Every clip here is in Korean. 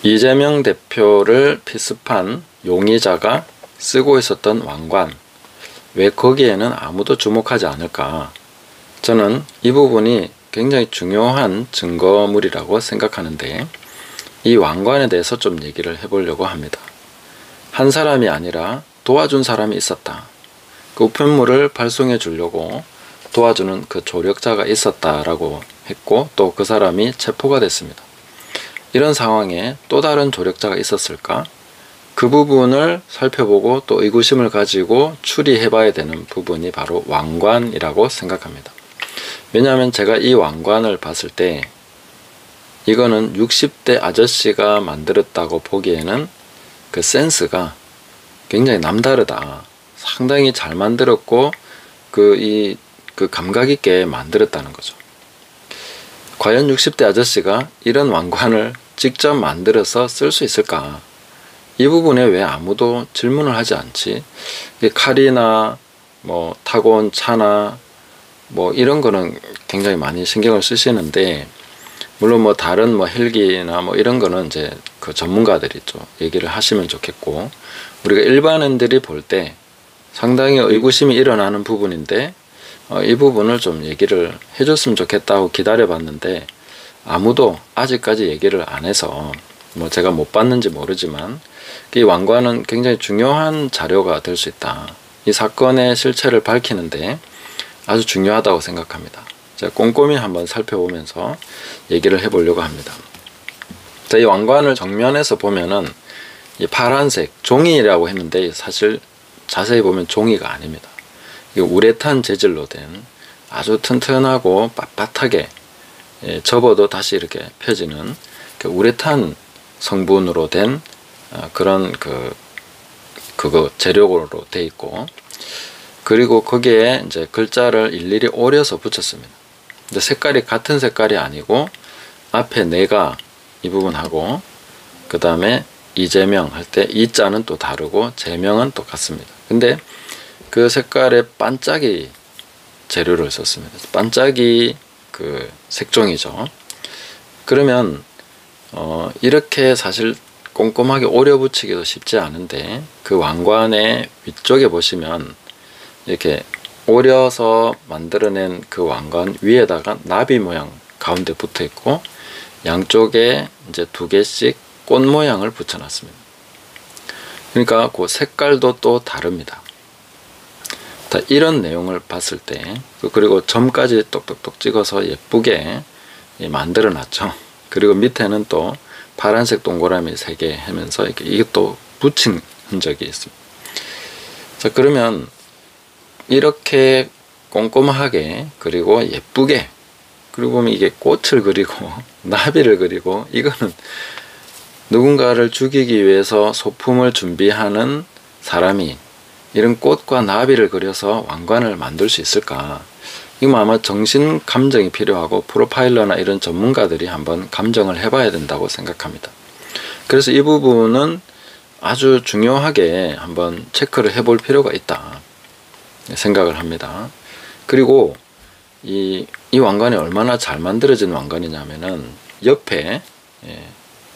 이재명 대표를 필습한 용의자가 쓰고 있었던 왕관, 왜 거기에는 아무도 주목하지 않을까? 저는 이 부분이 굉장히 중요한 증거물이라고 생각하는데, 이 왕관에 대해서 좀 얘기를 해보려고 합니다. 한 사람이 아니라 도와준 사람이 있었다. 그 우편물을 발송해 주려고 도와주는 그 조력자가 있었다라고 했고, 또 그 사람이 체포가 됐습니다. 이런 상황에 또 다른 조력자가 있었을까? 그 부분을 살펴보고 또 의구심을 가지고 추리해 봐야 되는 부분이 바로 왕관이라고 생각합니다. 왜냐하면 제가 이 왕관을 봤을 때 이거는 60대 아저씨가 만들었다고 보기에는 그 센스가 굉장히 남다르다. 상당히 잘 만들었고 그 감각 있게 만들었다는 거죠. 과연 60대 아저씨가 이런 왕관을 직접 만들어서 쓸 수 있을까? 이 부분에 왜 아무도 질문을 하지 않지? 칼이나 뭐 타고 온 차나 뭐 이런 거는 굉장히 많이 신경을 쓰시는데, 물론 뭐 다른 뭐 헬기나 뭐 이런 거는 이제 그 전문가들이 좀 얘기를 하시면 좋겠고, 우리가 일반인들이 볼 때 상당히 의구심이 일어나는 부분인데 이 부분을 좀 얘기를 해줬으면 좋겠다고 기다려 봤는데 아무도 아직까지 얘기를 안 해서, 뭐 제가 못 봤는지 모르지만 이 왕관은 굉장히 중요한 자료가 될 수 있다. 이 사건의 실체를 밝히는데 아주 중요하다고 생각합니다. 제가 꼼꼼히 한번 살펴보면서 얘기를 해보려고 합니다. 자, 이 왕관을 정면에서 보면은 이 파란색 종이라고 했는데 사실 자세히 보면 종이가 아닙니다. 이 우레탄 재질로 된 아주 튼튼하고 빳빳하게 접어도 다시 이렇게 펴지는 그 우레탄 성분으로 된 그런 그거 재료로 돼 있고, 그리고 거기에 이제 글자를 일일이 오려서 붙였습니다. 근데 색깔이 같은 색깔이 아니고 앞에 내가 이 부분하고 그 다음에 이재명 할 때 이자는 또 다르고 재명은 똑같습니다. 근데 그 색깔의 반짝이 재료를 썼습니다. 반짝이 그 색종이죠. 그러면 이렇게 사실 꼼꼼하게 오려 붙이기도 쉽지 않은데, 그 왕관의 위쪽에 보시면 이렇게 오려서 만들어낸 그 왕관 위에다가 나비 모양 가운데 붙어 있고 양쪽에 이제 2개씩 꽃 모양을 붙여놨습니다. 그러니까 그 색깔도 또 다릅니다. 자, 이런 내용을 봤을 때, 그리고 점까지 똑똑똑 찍어서 예쁘게 만들어 놨죠. 그리고 밑에는 또 파란색 동그라미 3개 하면서 이것도 붙인 흔적이 있습니다. 자, 그러면 이렇게 꼼꼼하게 그리고 예쁘게, 그리고 보면 이게 꽃을 그리고 나비를 그리고, 이거는 누군가를 죽이기 위해서 소품을 준비하는 사람이 이런 꽃과 나비를 그려서 왕관을 만들 수 있을까? 이건 아마 정신 감정이 필요하고 프로파일러나 이런 전문가들이 한번 감정을 해봐야 된다고 생각합니다. 그래서 이 부분은 아주 중요하게 한번 체크를 해볼 필요가 있다 생각을 합니다. 그리고 이 왕관이 얼마나 잘 만들어진 왕관이냐면은 옆에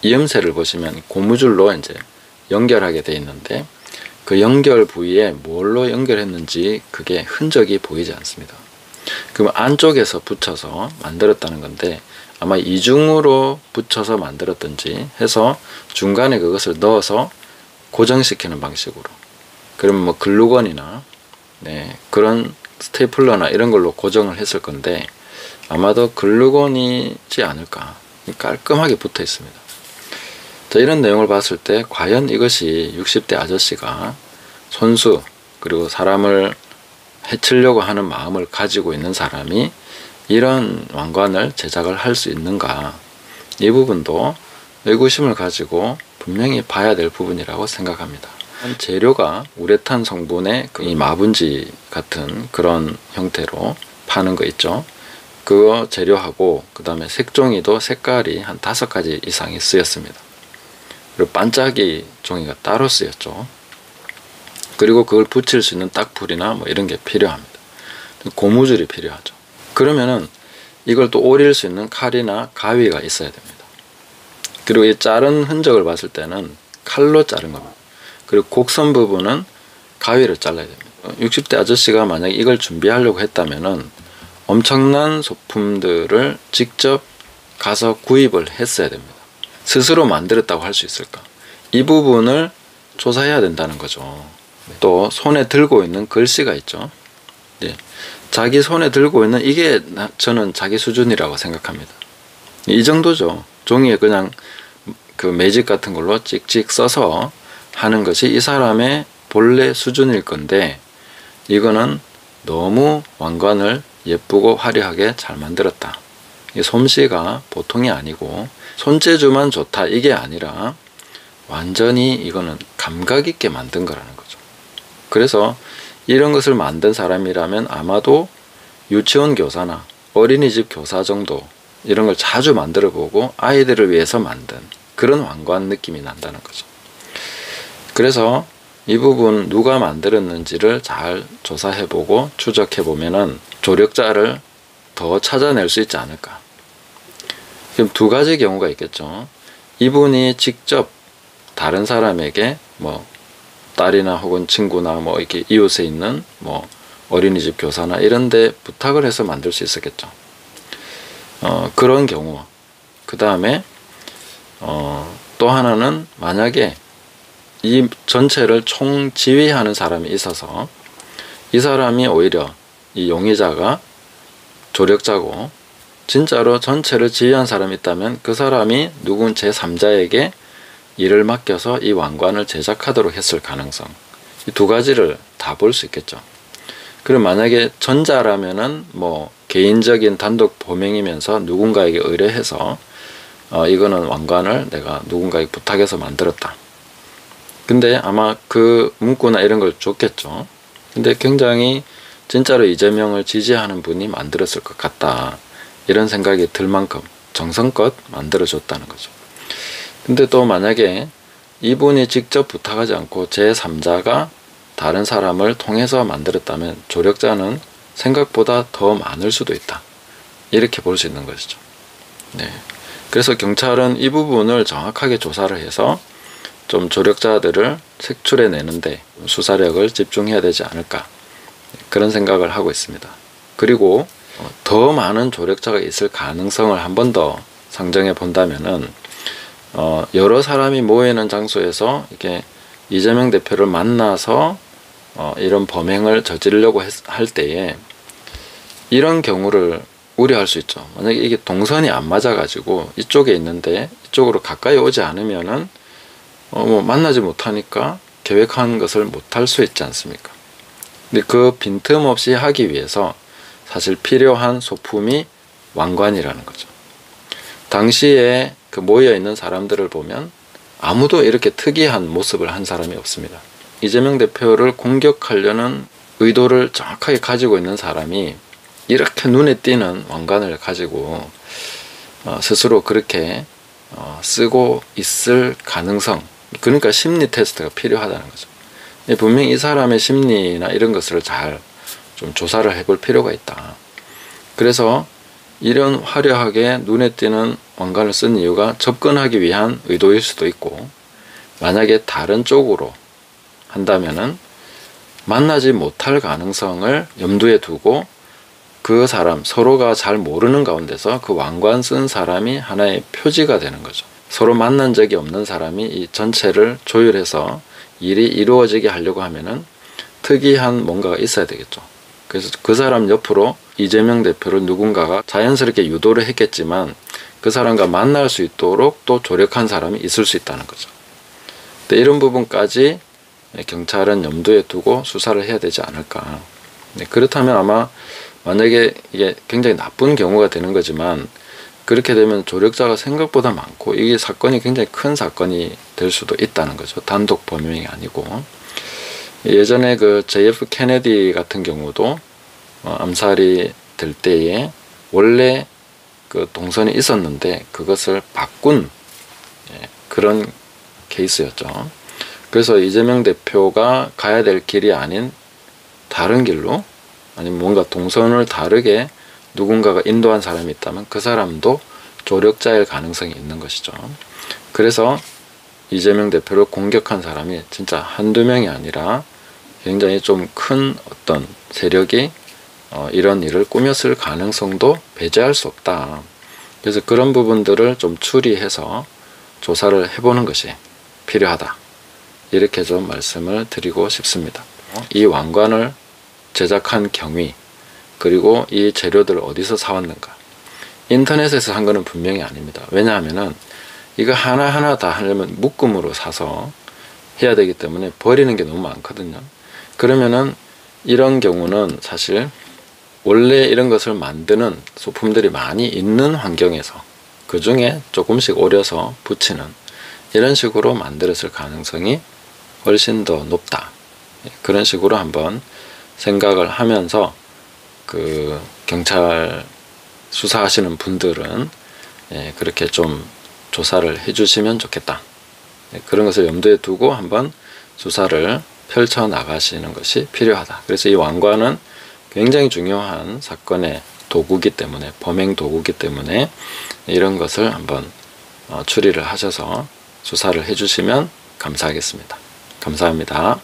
이음새를 보시면 고무줄로 이제 연결하게 되어 있는데, 그 연결 부위에 뭘로 연결했는지 그게 흔적이 보이지 않습니다. 그럼 안쪽에서 붙여서 만들었다는 건데, 아마 이중으로 붙여서 만들었든지 해서 중간에 그것을 넣어서 고정시키는 방식으로, 그러면 뭐 글루건이나 그런 스테이플러나 이런 걸로 고정을 했을 건데 아마도 글루건이지 않을까. 깔끔하게 붙어 있습니다. 자, 이런 내용을 봤을 때 과연 이것이 60대 아저씨가 손수, 그리고 사람을 해치려고 하는 마음을 가지고 있는 사람이 이런 왕관을 제작을 할 수 있는가, 이 부분도 의구심을 가지고 분명히 봐야 될 부분이라고 생각합니다. 재료가 우레탄 성분의 이 마분지 같은 그런 형태로 파는 거 있죠. 그거 재료하고 그 다음에 색종이도 색깔이 한 5가지 이상이 쓰였습니다. 그리고 반짝이 종이가 따로 쓰였죠. 그리고 그걸 붙일 수 있는 딱풀이나 뭐 이런 게 필요합니다. 고무줄이 필요하죠. 그러면은 이걸 또 오릴 수 있는 칼이나 가위가 있어야 됩니다. 그리고 이 자른 흔적을 봤을 때는 칼로 자른 겁니다. 그리고 곡선 부분은 가위로 잘라야 됩니다. 60대 아저씨가 만약에 이걸 준비하려고 했다면은 엄청난 소품들을 직접 가서 구입을 했어야 됩니다. 스스로 만들었다고 할 수 있을까? 이 부분을 조사해야 된다는 거죠. 또 손에 들고 있는 글씨가 있죠. 예. 자기 손에 들고 있는 이게 저는 자기 수준이라고 생각합니다. 이 정도죠. 종이에 그냥 그 매직 같은 걸로 찍찍 써서 하는 것이 이 사람의 본래 수준일 건데, 이거는 너무 왕관을 예쁘고 화려하게 잘 만들었다. 이 솜씨가 보통이 아니고 손재주만 좋다 이게 아니라 완전히 이거는 감각 있게 만든 거라는 거죠. 그래서 이런 것을 만든 사람이라면 아마도 유치원 교사나 어린이집 교사 정도 이런 걸 자주 만들어 보고 아이들을 위해서 만든 그런 왕관 느낌이 난다는 거죠. 그래서 이 부분 누가 만들었는지를 잘 조사해 보고 추적해 보면은 조력자를 더 찾아낼 수 있지 않을까. 그럼 두 가지 경우가 있겠죠. 이분이 직접 다른 사람에게 뭐 딸이나 혹은 친구나 뭐 이렇게 이웃에 있는 뭐 어린이집 교사나 이런 데 부탁을 해서 만들 수 있었겠죠. 그런 경우. 그 다음에 또 하나는 만약에 이 전체를 총지휘하는 사람이 있어서 이 사람이 오히려 이 용의자가 조력자고 진짜로 전체를 지휘한 사람이 있다면 그 사람이 누군 제3자에게 일을 맡겨서 이 왕관을 제작하도록 했을 가능성, 이 두 가지를 다 볼 수 있겠죠. 그럼 만약에 전자라면은 뭐 개인적인 단독 범행이면서 누군가에게 의뢰해서 이거는 왕관을 내가 누군가에게 부탁해서 만들었다. 근데 아마 그 문구나 이런 걸 줬겠죠. 근데 굉장히 진짜로 이재명을 지지하는 분이 만들었을 것 같다. 이런 생각이 들 만큼 정성껏 만들어줬다는 거죠. 근데 또 만약에 이분이 직접 부탁하지 않고 제3자가 다른 사람을 통해서 만들었다면 조력자는 생각보다 더 많을 수도 있다. 이렇게 볼 수 있는 것이죠. 네. 그래서 경찰은 이 부분을 정확하게 조사를 해서 좀 조력자들을 색출해 내는데 수사력을 집중해야 되지 않을까. 그런 생각을 하고 있습니다. 그리고 더 많은 조력자가 있을 가능성을 한 번 더 상정해 본다면은 여러 사람이 모이는 장소에서 이렇게 이재명 대표를 만나서 이런 범행을 저지르려고 할 때에 이런 경우를 우려할 수 있죠. 만약에 이게 동선이 안 맞아가지고 이쪽에 있는데 이쪽으로 가까이 오지 않으면은 뭐 만나지 못하니까 계획한 것을 못할 수 있지 않습니까? 근데 그 빈틈없이 하기 위해서 사실 필요한 소품이 왕관이라는 거죠. 당시에 그 모여있는 사람들을 보면 아무도 이렇게 특이한 모습을 한 사람이 없습니다. 이재명 대표를 공격하려는 의도를 정확하게 가지고 있는 사람이 이렇게 눈에 띄는 왕관을 가지고 스스로 그렇게 쓰고 있을 가능성, 그러니까 심리 테스트가 필요하다는 거죠. 분명히 이 사람의 심리나 이런 것을 잘 좀 조사를 해볼 필요가 있다. 그래서 이런 화려하게 눈에 띄는 왕관을 쓴 이유가 접근하기 위한 의도일 수도 있고, 만약에 다른 쪽으로 한다면은 만나지 못할 가능성을 염두에 두고 그 사람 서로가 잘 모르는 가운데서 그 왕관 쓴 사람이 하나의 표지가 되는 거죠. 서로 만난 적이 없는 사람이 이 전체를 조율해서 일이 이루어지게 하려고 하면은 특이한 뭔가가 있어야 되겠죠. 그래서 그 사람 옆으로 이재명 대표를 누군가가 자연스럽게 유도를 했겠지만 그 사람과 만날 수 있도록 또 조력한 사람이 있을 수 있다는 거죠. 근데 이런 부분까지 경찰은 염두에 두고 수사를 해야 되지 않을까. 그렇다면 아마 만약에 이게 굉장히 나쁜 경우가 되는 거지만 그렇게 되면 조력자가 생각보다 많고 이게 사건이 굉장히 큰 사건이 될 수도 있다는 거죠. 단독 범행이 아니고. 예전에 그 JF 케네디 같은 경우도 암살이 될 때에 원래 그 동선이 있었는데 그것을 바꾼 그런 케이스였죠. 그래서 이재명 대표가 가야 될 길이 아닌 다른 길로, 아니면 뭔가 동선을 다르게 누군가가 인도한 사람이 있다면 그 사람도 조력자일 가능성이 있는 것이죠. 그래서 이재명 대표를 공격한 사람이 진짜 한두 명이 아니라 굉장히 좀 큰 어떤 세력이 이런 일을 꾸몄을 가능성도 배제할 수 없다. 그래서 그런 부분들을 좀 추리해서 조사를 해보는 것이 필요하다. 이렇게 좀 말씀을 드리고 싶습니다. 이 왕관을 제작한 경위, 그리고 이 재료들을 어디서 사왔는가. 인터넷에서 산 거는 분명히 아닙니다. 왜냐하면은 이거 하나하나 다 하려면 묶음으로 사서 해야 되기 때문에 버리는 게 너무 많거든요. 그러면은 이런 경우는 사실 원래 이런 것을 만드는 소품들이 많이 있는 환경에서 그 중에 조금씩 오려서 붙이는 이런 식으로 만들었을 가능성이 훨씬 더 높다. 그런 식으로 한번 생각을 하면서 그 경찰 수사하시는 분들은 그렇게 좀 조사를 해주시면 좋겠다. 그런 것을 염두에 두고 한번 수사를 펼쳐 나가시는 것이 필요하다. 그래서 이 왕관은 굉장히 중요한 사건의 도구기 때문에, 범행 도구기 때문에 이런 것을 한번 추리를 하셔서 수사를 해주시면 감사하겠습니다. 감사합니다.